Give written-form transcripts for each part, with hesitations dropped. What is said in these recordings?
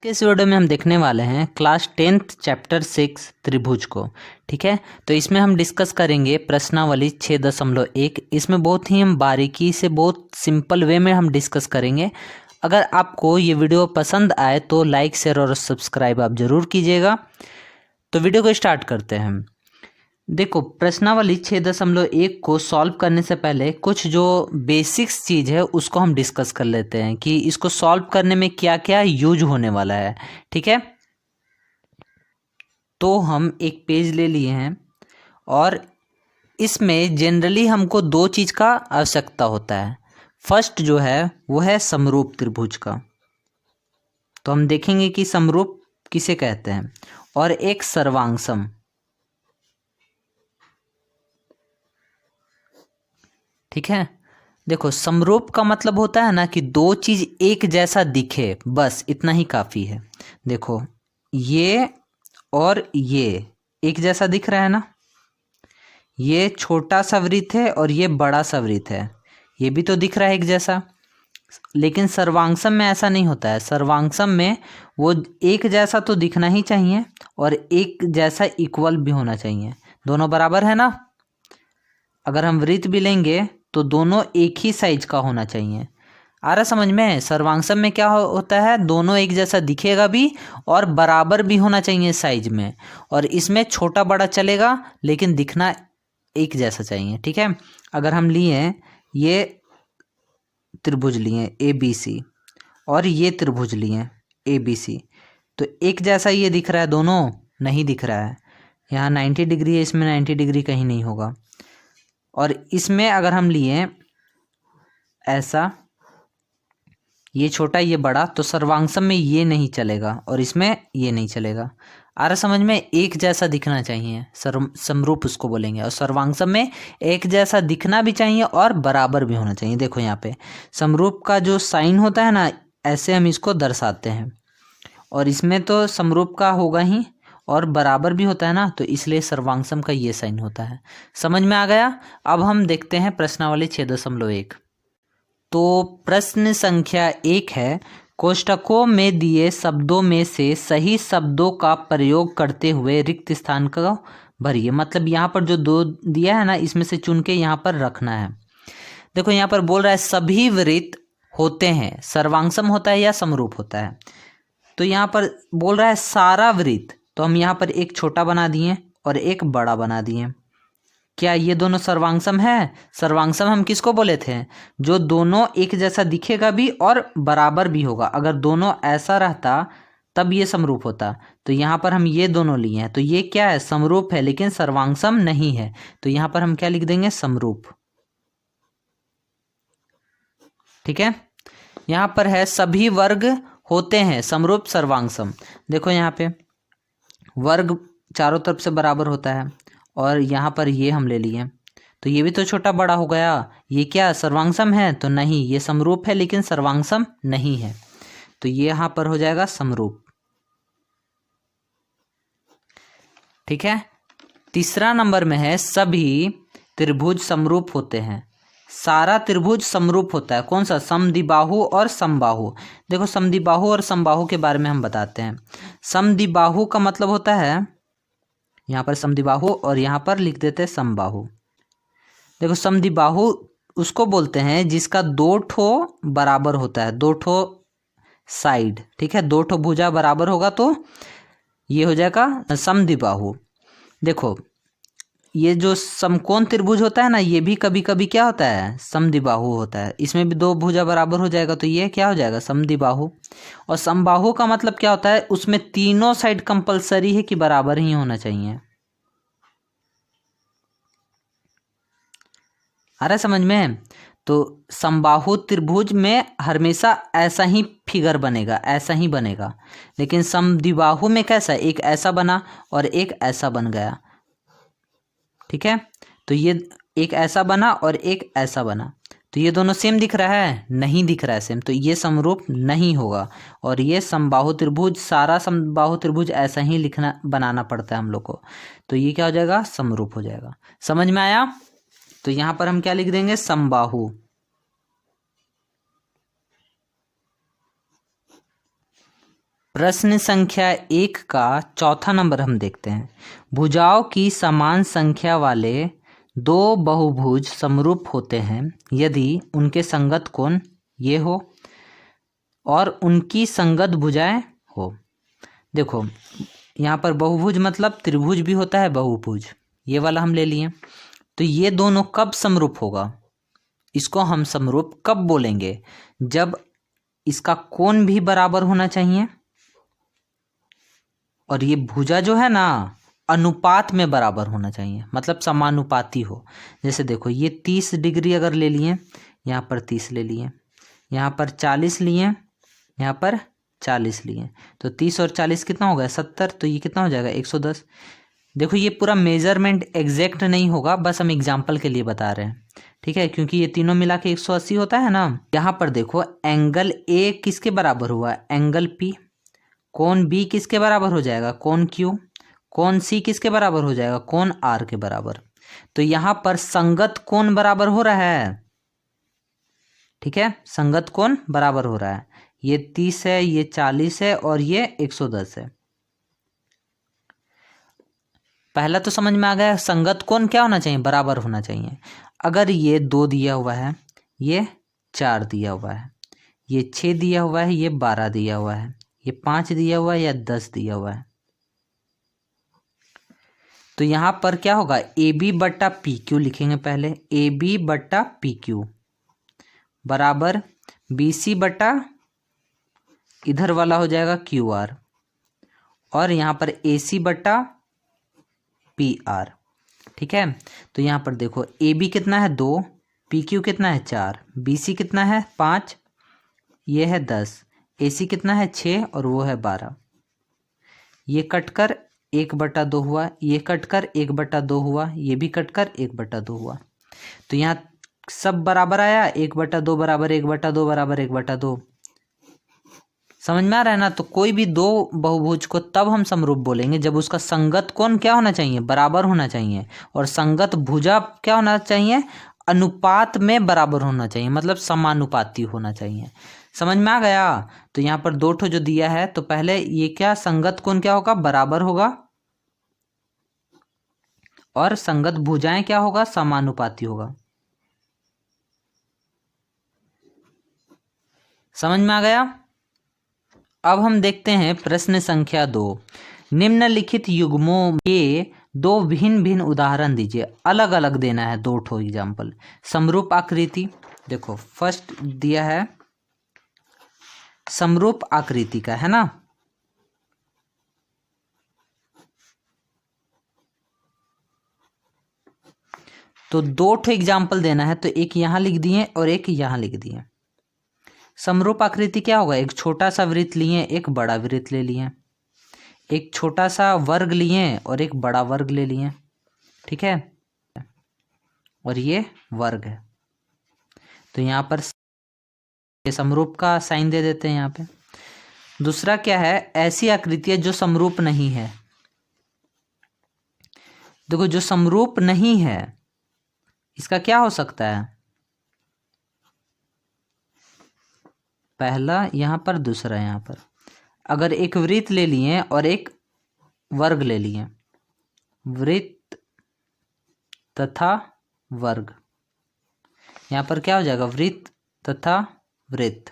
इस वीडियो में हम देखने वाले हैं क्लास 10th चैप्टर 6 त्रिभुज को। ठीक है, तो इसमें हम डिस्कस करेंगे प्रश्नावली 6.1। इसमें बहुत ही हम बारीकी से बहुत सिंपल वे में हम डिस्कस करेंगे। अगर आपको ये वीडियो पसंद आए तो लाइक शेयर और सब्सक्राइब आप ज़रूर कीजिएगा। तो वीडियो को स्टार्ट करते हैं। देखो, प्रश्नावली 6.1 को सॉल्व करने से पहले कुछ जो बेसिक्स चीज़ है उसको हम डिस्कस कर लेते हैं कि इसको सॉल्व करने में क्या क्या यूज होने वाला है। ठीक है, तो हम एक पेज ले लिए हैं और इसमें जनरली हमको दो चीज़ का आवश्यकता होता है। फर्स्ट जो है वो है समरूप त्रिभुज का, तो हम देखेंगे कि समरूप किसे कहते हैं, और एक सर्वांगसम। ठीक है, देखो समरूप का मतलब होता है ना कि दो चीज एक जैसा दिखे, बस इतना ही काफी है। देखो ये और ये एक जैसा दिख रहा है ना, ये छोटा सा वृत्त है और ये बड़ा सा वृत्त है, ये भी तो दिख रहा है एक जैसा। लेकिन सर्वांगसम में ऐसा नहीं होता है। सर्वांगसम में वो एक जैसा तो दिखना ही चाहिए और एक जैसा इक्वल भी होना चाहिए, दोनों बराबर है ना। अगर हम वृत्त भी लेंगे तो दोनों एक ही साइज का होना चाहिए। आ रहा समझ में? सर्वांगसम में क्या होता है, दोनों एक जैसा दिखेगा भी और बराबर भी होना चाहिए साइज में, और इसमें छोटा बड़ा चलेगा लेकिन दिखना एक जैसा चाहिए। ठीक है, अगर हम लिए ये त्रिभुज लिए ABC और ये त्रिभुज लिए ABC, तो एक जैसा ये दिख रहा है, दोनों नहीं दिख रहा है। यहाँ 90 डिग्री है, इसमें 90 डिग्री कहीं नहीं होगा। और इसमें अगर हम लिए ऐसा, ये छोटा ये बड़ा, तो सर्वांगसम में ये नहीं चलेगा और इसमें ये नहीं चलेगा। आ रहा समझ में? एक जैसा दिखना चाहिए, समरूप उसको बोलेंगे। और सर्वांगसम में एक जैसा दिखना भी चाहिए और बराबर भी होना चाहिए। देखो यहाँ पे समरूप का जो साइन होता है ना, ऐसे हम इसको दर्शाते हैं, और इसमें तो समरूप का होगा ही और बराबर भी होता है ना, तो इसलिए सर्वांगसम का ये साइन होता है। समझ में आ गया? अब हम देखते हैं प्रश्नावली 6.1। तो प्रश्न संख्या 1 है, कोष्ठकों में दिए शब्दों में से सही शब्दों का प्रयोग करते हुए रिक्त स्थान को भरिए। मतलब यहाँ पर जो दो दिया है ना, इसमें से चुन के यहाँ पर रखना है। देखो यहाँ पर बोल रहा है सभी वृत्त होते हैं, सर्वांगसम होता है या समरूप होता है। तो यहाँ पर बोल रहा है सारा वृत्त, तो हम यहाँ पर एक छोटा बना दिए और एक बड़ा बना दिए। क्या ये दोनों सर्वांगसम है? सर्वांगसम हम किसको बोले थे? जो दोनों एक जैसा दिखेगा भी और बराबर भी होगा। अगर दोनों ऐसा रहता तब ये समरूप होता। तो यहाँ पर हम ये दोनों लिए हैं, तो ये क्या है? समरूप है, लेकिन सर्वांगसम नहीं है। तो यहाँ पर हम क्या लिख देंगे? समरूप। ठीक है, यहाँ पर है सभी वर्ग होते हैं समरूप सर्वांगसम। देखो यहाँ पे वर्ग चारों तरफ से बराबर होता है, और यहाँ पर ये हम ले लिए, तो ये भी तो छोटा बड़ा हो गया। ये क्या सर्वांगसम है? तो नहीं, ये समरूप है लेकिन सर्वांगसम नहीं है, तो ये यहाँ पर हो जाएगा समरूप। ठीक है, तीसरा नंबर में है सभी त्रिभुज समरूप होते हैं। सारा त्रिभुज समरूप होता है। कौन सा? समद्विबाहु और समबाहु। देखो समद्विबाहु और समबाहु के बारे में हम बताते हैं। समद्विबाहु का मतलब होता है, यहाँ पर समद्विबाहु और यहाँ पर लिख देते हैं समबाहु। देखो समद्विबाहु उसको बोलते हैं जिसका दो ठो बराबर होता है, दो ठो साइड। ठीक है, दो ठो भुजा बराबर होगा तो ये हो जाएगा समद्विबाहु। देखो ये जो समकोण त्रिभुज होता है ना, ये भी कभी कभी क्या होता है? समद्विबाहु होता है। इसमें भी दो भुजा बराबर हो जाएगा, तो ये क्या हो जाएगा? समद्विबाहु। और समबाहु का मतलब क्या होता है? उसमें तीनों साइड कंपलसरी है कि बराबर ही होना चाहिए। आ रहा है समझ में? तो समबाहु त्रिभुज में हमेशा ऐसा ही फिगर बनेगा, ऐसा ही बनेगा। लेकिन समद्विबाहु में कैसा? एक ऐसा बना और एक ऐसा बन गया। ठीक है, तो ये एक ऐसा बना और एक ऐसा बना, तो ये दोनों सेम दिख रहा है? नहीं दिख रहा है सेम, तो ये समरूप नहीं होगा। और ये समबाहु त्रिभुज, सारा समबाहु त्रिभुज ऐसा ही लिखना बनाना पड़ता है हम लोग को, तो ये क्या हो जाएगा? समरूप हो जाएगा। समझ में आया? तो यहाँ पर हम क्या लिख देंगे? समबाहु। प्रश्न संख्या 1 का चौथा नंबर हम देखते हैं। भुजाओं की समान संख्या वाले दो बहुभुज समरूप होते हैं यदि उनके संगत कोण ये हो और उनकी संगत भुजाएं हो। देखो यहाँ पर बहुभुज मतलब त्रिभुज भी होता है, बहुभुज ये वाला हम ले लिए। तो ये दोनों कब समरूप होगा, इसको हम समरूप कब बोलेंगे, जब इसका कोण भी बराबर होना चाहिए और ये भुजा जो है ना अनुपात में बराबर होना चाहिए, मतलब समानुपाती हो। जैसे देखो ये 30 डिग्री अगर ले लिए, यहाँ पर 30 ले लिए, यहाँ पर 40 लिए, यहाँ पर 40 लिए, तो 30 और 40 कितना हो गया 70, तो ये कितना हो जाएगा 110। देखो ये पूरा मेजरमेंट एग्जैक्ट नहीं होगा, बस हम एग्जाम्पल के लिए बता रहे हैं, ठीक है, क्योंकि ये तीनों मिला के 180 होता है ना। यहाँ पर देखो एंगल ए किसके बराबर हुआ, एंगल पी। कोण बी किसके बराबर हो जाएगा, कोण क्यू। कोण सी किसके बराबर हो जाएगा, कोण आर के बराबर। तो यहाँ पर संगत कोण बराबर हो रहा है, ठीक है, संगत कोण बराबर हो रहा है। ये 30 है, ये 40 है और ये 110 है। पहला तो समझ में आ गया, संगत कोण क्या होना चाहिए, बराबर होना चाहिए। अगर ये 2 दिया हुआ है, ये 4 दिया हुआ है, ये 6 दिया हुआ है, ये 12 दिया हुआ है, ये 5 दिया हुआ है या 10 दिया हुआ है, तो यहाँ पर क्या होगा, ए बी बट्टा पी क्यू लिखेंगे पहले। ए बी बट्टा पी क्यू बराबर बी सी बट्टा इधर वाला हो जाएगा क्यू आर, और यहाँ पर ए सी बट्टा पी आर, ठीक है। तो यहाँ पर देखो ए बी कितना है 2, पी क्यू कितना है 4, बी सी कितना है 5, ये है 10, ए सी कितना है 6 और वो है 12। ये कटकर 1/2 हुआ, ये कटकर 1/2 हुआ, ये भी कटकर 1/2 हुआ। तो यहाँ सब बराबर आया, 1/2 बराबर 1/2 बराबर 1/2। समझ में आ रहा है ना। तो कोई भी दो बहुभुज को तब हम समरूप बोलेंगे जब उसका संगत कोण क्या होना चाहिए, बराबर होना चाहिए, और संगत भुजा क्या होना चाहिए, अनुपात में बराबर होना चाहिए, मतलब समानुपाती होना चाहिए। समझ में आ गया। तो यहाँ पर 2 ठो जो दिया है, तो पहले ये क्या संगत कोण क्या होगा, बराबर होगा, और संगत भुजाएं क्या होगा, समानुपाती होगा। समझ में आ गया। अब हम देखते हैं प्रश्न संख्या 2। निम्नलिखित युग्मों के 2 भिन्न भिन्न उदाहरण दीजिए, अलग अलग देना है 2 ठो एग्जाम्पल। समरूप आकृति, देखो फर्स्ट दिया है समरूप आकृति का, है ना। तो 2 ठो एग्जाम्पल देना है, तो एक यहां लिख दिए और एक यहां लिख दिए। समरूप आकृति क्या होगा, एक छोटा सा वृत्त लिए, एक बड़ा वृत्त ले लिए, एक छोटा सा वर्ग लिए और एक बड़ा वर्ग ले लिए, ठीक है, और ये वर्ग है। तो यहाँ पर समरूप का साइन दे देते हैं यहाँ पे। दूसरा क्या है, ऐसी आकृतियां जो समरूप नहीं है। देखो जो समरूप नहीं है इसका क्या हो सकता है, पहला यहाँ पर, दूसरा यहाँ पर। अगर एक वृत्त ले लिए और एक वर्ग ले लिए, वृत्त तथा वर्ग, यहाँ पर क्या हो जाएगा, वृत्त तथा वृत्त,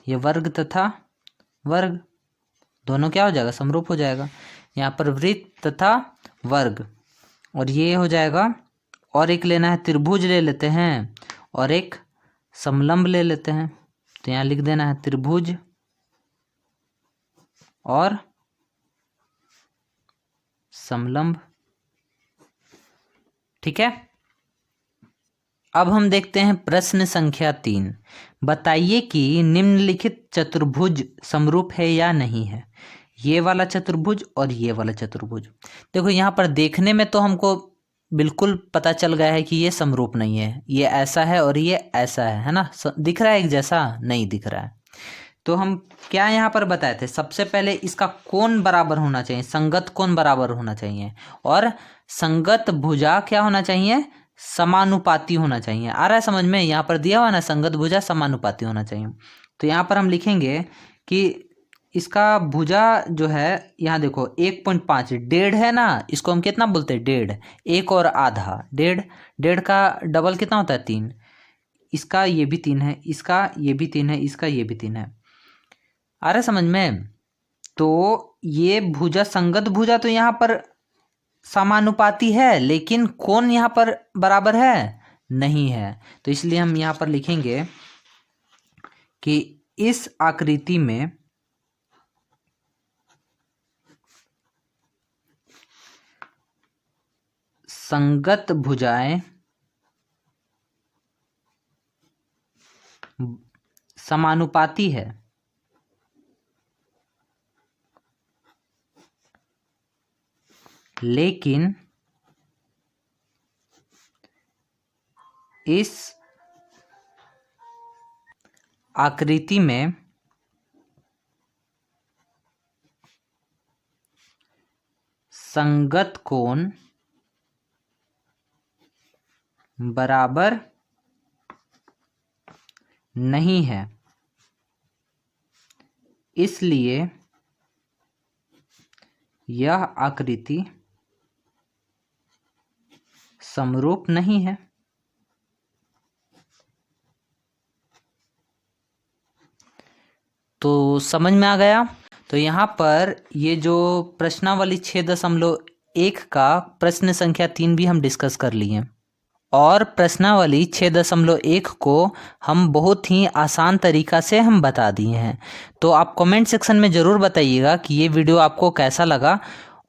ये वर्ग तथा वर्ग, दोनों क्या हो जाएगा, समरूप हो जाएगा। यहाँ पर वृत्त तथा वर्ग, और ये हो जाएगा। और एक लेना है, त्रिभुज ले लेते हैं और एक समलंब ले लेते हैं, तो यहाँ लिख देना है त्रिभुज और समलंब, ठीक है। अब हम देखते हैं प्रश्न संख्या 3। बताइए कि निम्नलिखित चतुर्भुज समरूप है या नहीं है। ये वाला चतुर्भुज और ये वाला चतुर्भुज, देखो यहाँ पर देखने में तो हमको बिल्कुल पता चल गया है कि ये समरूप नहीं है, ये ऐसा है और ये ऐसा है ना। दिख रहा है एक जैसा, नहीं दिख रहा है। तो हम क्या यहाँ पर बताए थे, सबसे पहले इसका कोण बराबर होना चाहिए, संगत कोण बराबर होना चाहिए, और संगत भुजा क्या होना चाहिए, समानुपाती होना चाहिए। आ रहा है समझ में, यहाँ पर दिया हुआ ना संगत भुजा समानुपाती होना चाहिए। तो यहाँ पर हम लिखेंगे कि इसका भुजा जो है यहाँ देखो 1.5 डेढ़ है ना, इसको हम कितना बोलते हैं डेढ़, एक और आधा डेढ़, डेढ़ का डबल कितना होता है 3, इसका ये भी 3 है, इसका ये भी 3 है, इसका ये भी 3 है। आ रहा समझ में? तो ये भुजा संगत भुजा तो यहाँ पर समानुपाती है, लेकिन कोण यहाँ पर बराबर है नहीं है। तो इसलिए हम यहाँ पर लिखेंगे कि इस आकृति में संगत भुजाएं समानुपाती है, लेकिन इस आकृति में संगत कोण बराबर नहीं है, इसलिए यह आकृति समरूप नहीं है। तो समझ में आ गया? तो यहाँ पर ये जो प्रश्नावली 6.1 का प्रश्न संख्या 3 भी हम डिस्कस कर लिए, और प्रश्नावली 6.1 को हम बहुत ही आसान तरीका से हम बता दिए हैं। तो आप कमेंट सेक्शन में ज़रूर बताइएगा कि ये वीडियो आपको कैसा लगा,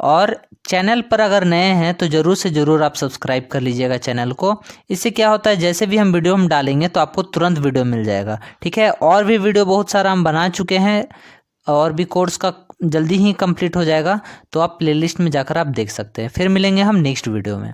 और चैनल पर अगर नए हैं तो ज़रूर से ज़रूर आप सब्सक्राइब कर लीजिएगा चैनल को। इससे क्या होता है, जैसे भी हम वीडियो डालेंगे तो आपको तुरंत वीडियो मिल जाएगा। ठीक है, और भी वीडियो बहुत सारा हम बना चुके हैं, और भी कोर्स का जल्दी ही कंप्लीट हो जाएगा, तो आप प्लेलिस्ट में जाकर आप देख सकते हैं। फिर मिलेंगे हम नेक्स्ट वीडियो में।